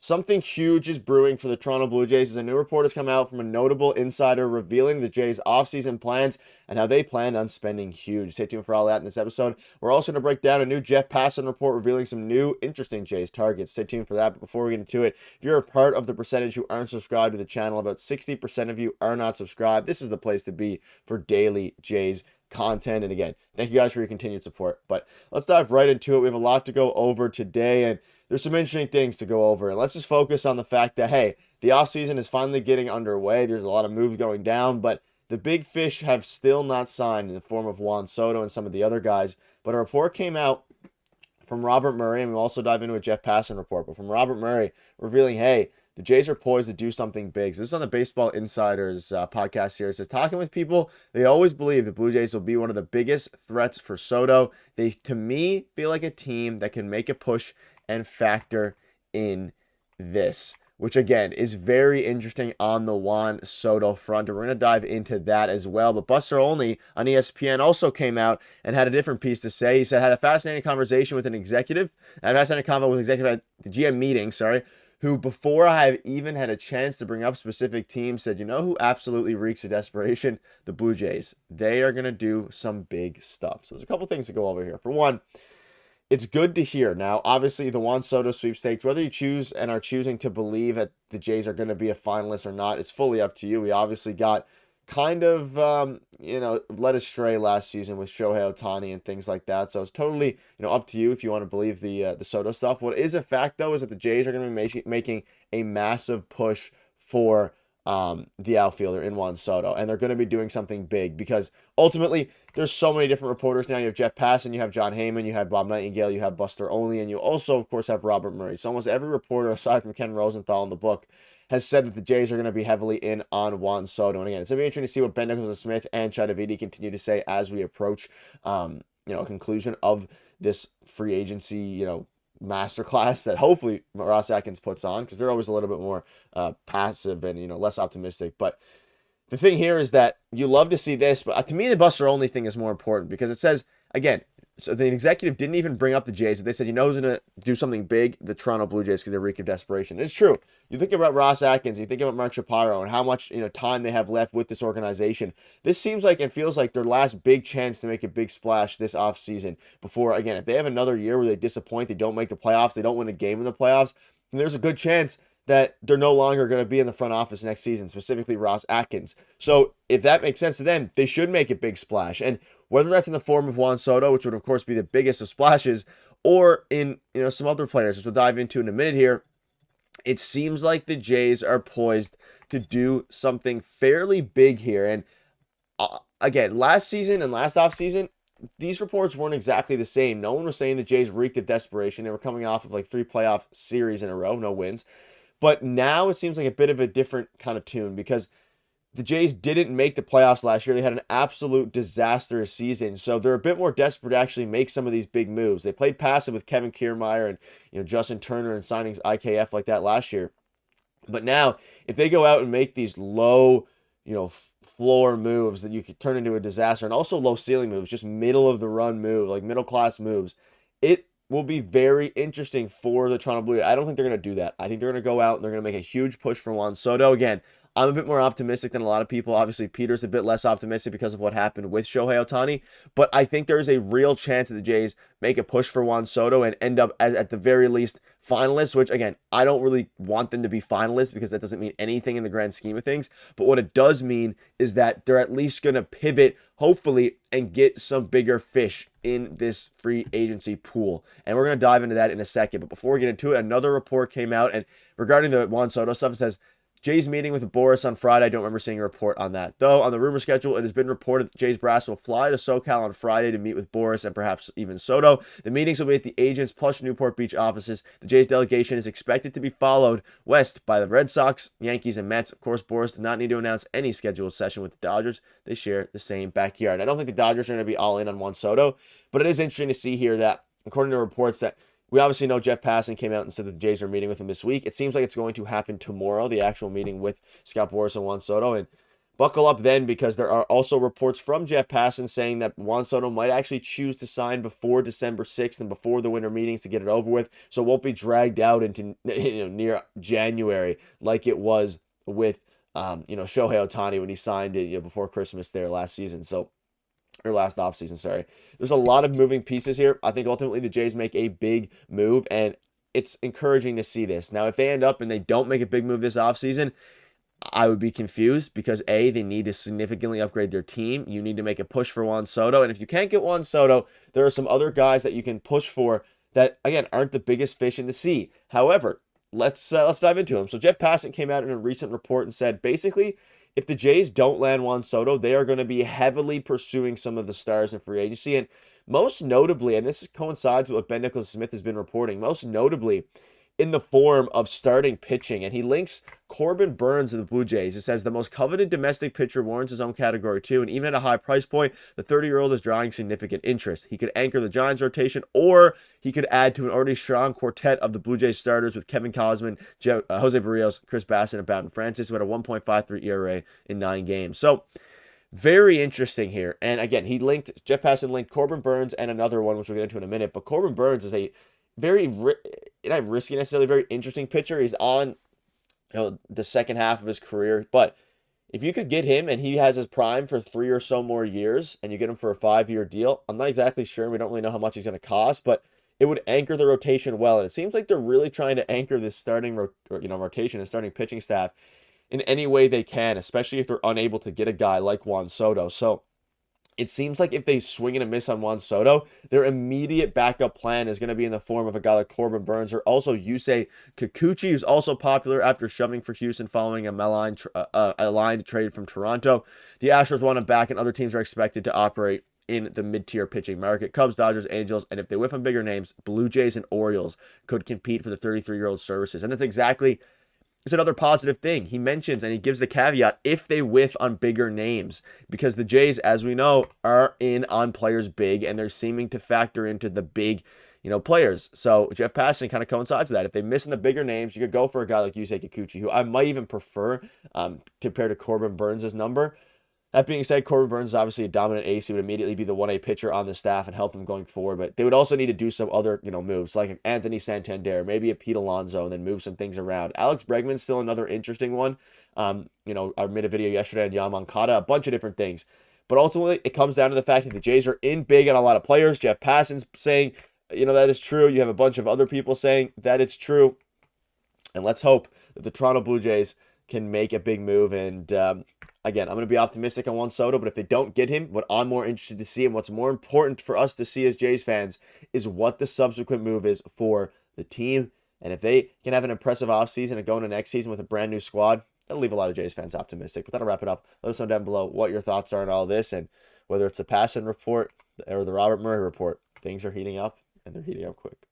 Something huge is brewing for the Toronto Blue Jays as a new report has come out from a notable insider revealing the Jays' offseason plans and how they plan on spending huge. Stay tuned for all that in this episode. We're also going to break down a new Jeff Passan report revealing some new interesting Jays targets. Stay tuned for that. But before we get into it, if you're a part of the percentage who aren't subscribed to the channel, about 60% of you are not subscribed. This is the place to be for daily Jays content. And again, thank you guys for your continued support. But let's dive right into it. We have a lot to go over today, and there's some interesting things to go over. And let's just focus on the fact that, hey, the offseason is finally getting underway. There's a lot of moves going down, but the big fish have still not signed in the form of Juan Soto and some of the other guys. But a report came out from Robert Murray, and we'll also dive into a Jeff Passan report, but from Robert Murray revealing, hey, the Jays are poised to do something big. So this is on the Baseball Insiders podcast here. It says, talking with people, they always believe the Blue Jays will be one of the biggest threats for Soto. They, to me, feel like a team that can make a push and factor in this, which again is very interesting on the Juan Soto front. And we're going to dive into that as well. But Buster Olney on ESPN also came out and had a different piece to say. He said, had a fascinating conversation with an executive, at the GM meeting, who before I have even had a chance to bring up specific teams said, you know who absolutely reeks of desperation? The Blue Jays. They are going to do some big stuff. So there's a couple things to go over here. For one, it's good to hear. Now, obviously, the Juan Soto sweepstakes, whether you choose and are choosing to believe that the Jays are going to be a finalist or not, it's fully up to you. We obviously got kind of, led astray last season with Shohei Ohtani and things like that. So it's totally, up to you if you want to believe the Soto stuff. What is a fact, though, is that the Jays are going to be making a massive push for the outfielder in Juan Soto, and they're going to be doing something big because ultimately there's so many different reporters now. You have Jeff Passan, you have John Heyman, you have Bob Nightingale, you have Buster Olney, and you also, of course, have Robert Murray. So almost every reporter, aside from Ken Rosenthal in the book, has said that the Jays are going to be heavily in on Juan Soto. And again, it's going to be interesting to see what Ben Nicholson-Smith and Chad Davidi continue to say as we approach, a conclusion of this free agency, masterclass that hopefully Ross Atkins puts on, because they're always a little bit more passive and less optimistic. But the thing here is that you love to see this, but to me the Buster Olney thing is more important because it says, again, so the executive didn't even bring up the Jays, but they said, who's going to do something big? The Toronto Blue Jays, because they reek of desperation. It's true. You think about Ross Atkins, you think about Mark Shapiro and how much time they have left with this organization. This seems like and feels like their last big chance to make a big splash this offseason before, again, if they have another year where they disappoint, they don't make the playoffs, they don't win a game in the playoffs, then there's a good chance that they're no longer going to be in the front office next season, specifically Ross Atkins. So if that makes sense to them, they should make a big splash. And whether that's in the form of Juan Soto, which would of course be the biggest of splashes, or in some other players, which we'll dive into in a minute here, it seems like the Jays are poised to do something fairly big here. And again, last season and last offseason, these reports weren't exactly the same. No one was saying the Jays reeked of desperation. They were coming off of like 3 playoff series in a row, no wins. But now it seems like a bit of a different kind of tune because the Jays didn't make the playoffs last year. They had an absolute disastrous season. So they're a bit more desperate to actually make some of these big moves. They played passive with Kevin Kiermaier and Justin Turner and signings IKF like that last year. But now, if they go out and make these low, floor moves that you could turn into a disaster, and also low ceiling moves, just middle of the run move, like middle class moves, it will be very interesting for the Toronto Blue Jays. I don't think they're going to do that. I think they're going to go out and they're going to make a huge push for Juan Soto. Again, I'm a bit more optimistic than a lot of people. Obviously, Peter's a bit less optimistic because of what happened with Shohei Ohtani. But I think there's a real chance that the Jays make a push for Juan Soto and end up as, at the very least, finalists, which, again, I don't really want them to be finalists because that doesn't mean anything in the grand scheme of things. But what it does mean is that they're at least going to pivot, hopefully, and get some bigger fish in this free agency pool. And we're going to dive into that in a second. But before we get into it, another report came out, and regarding the Juan Soto stuff, it says, Jays meeting with Boris on Friday. I don't remember seeing a report on that. Though, on the rumor schedule, it has been reported that Jays brass will fly to SoCal on Friday to meet with Boris and perhaps even Soto. The meetings will be at the agents plus Newport Beach offices. The Jays delegation is expected to be followed west by the Red Sox, Yankees, and Mets. Of course, Boris does not need to announce any scheduled session with the Dodgers. They share the same backyard. I don't think the Dodgers are going to be all in on Juan Soto, but it is interesting to see here that, according to reports, that we obviously know Jeff Passan came out and said that the Jays are meeting with him this week. It seems like it's going to happen tomorrow, the actual meeting with Scott Boras and Juan Soto. And Buckle up then, because there are also reports from Jeff Passan saying that Juan Soto might actually choose to sign before December 6th and before the winter meetings to get it over with, so it won't be dragged out into near January like it was with Shohei Ohtani when he signed it before Christmas there last season. So, or last offseason, sorry. There's a lot of moving pieces here. I think ultimately the Jays make a big move, and it's encouraging to see this. Now, if they end up and they don't make a big move this offseason, I would be confused, because A, they need to significantly upgrade their team. You need to make a push for Juan Soto. And if you can't get Juan Soto, there are some other guys that you can push for that, again, aren't the biggest fish in the sea. However, let's dive into them. So Jeff Passan came out in a recent report and said, basically, if the Jays don't land Juan Soto, they are going to be heavily pursuing some of the stars in free agency. And most notably, and this coincides with what Ben Nicholson-Smith has been reporting, most notably in the form of starting pitching. And he links Corbin Burnes of the Blue Jays. It says the most coveted domestic pitcher warrants his own category too, and even at a high price point, the 30-year-old is drawing significant interest. He could anchor the Giants rotation, or he could add to an already strong quartet of the Blue Jays starters with Kevin Kosman, José Berríos, Chris Bassett, and Bowden Francis, who had a 1.53 ERA in 9 games. So very interesting here. And again, Jeff Passan linked Corbin Burnes and another one, which we'll get into in a minute. But Corbin Burnes is a very, not risky necessarily, very interesting pitcher. He's on the second half of his career, but if you could get him and he has his prime for 3 or so more years, and you get him for a 5-year deal, I'm not exactly sure. We don't really know how much he's going to cost, but it would anchor the rotation well. And it seems like they're really trying to anchor this starting rotation and starting pitching staff in any way they can, especially if they're unable to get a guy like Juan Soto. So it seems like if they swing and a miss on Juan Soto, their immediate backup plan is going to be in the form of a guy like Corbin Burnes, or also Yusei Kikuchi, who's also popular after shoving for Houston following a line trade from Toronto. The Astros want him back, and other teams are expected to operate in the mid-tier pitching market. Cubs, Dodgers, Angels, and if they whiff on bigger names, Blue Jays and Orioles could compete for the 33-year-old services. And it's another positive thing. He mentions, and he gives the caveat, if they whiff on bigger names, because the Jays, as we know, are in on players big, and they're seeming to factor into the big, players. So Jeff Passan kind of coincides with that. If they miss in the bigger names, you could go for a guy like Yusei Kikuchi, who I might even prefer compared to Corbin Burnes' number. That being said, Corbin Burnes is obviously a dominant ace. He would immediately be the 1A pitcher on the staff and help them going forward. But they would also need to do some other, moves, like Anthony Santander, maybe a Pete Alonso, and then move some things around. Alex Bregman's still another interesting one. I made a video yesterday on Yamankata, a bunch of different things. But ultimately, it comes down to the fact that the Jays are in big on a lot of players. Jeff Passan's saying, that is true. You have a bunch of other people saying that it's true. And let's hope that the Toronto Blue Jays can make a big move. And again, I'm going to be optimistic on Juan Soto, but if they don't get him, what I'm more interested to see and what's more important for us to see as Jays fans is what the subsequent move is for the team. And if they can have an impressive offseason and go into next season with a brand new squad, that'll leave a lot of Jays fans optimistic. But that'll wrap it up. Let us know down below what your thoughts are on all this, and whether it's the Passan report or the Robert Murray report. Things are heating up, and they're heating up quick.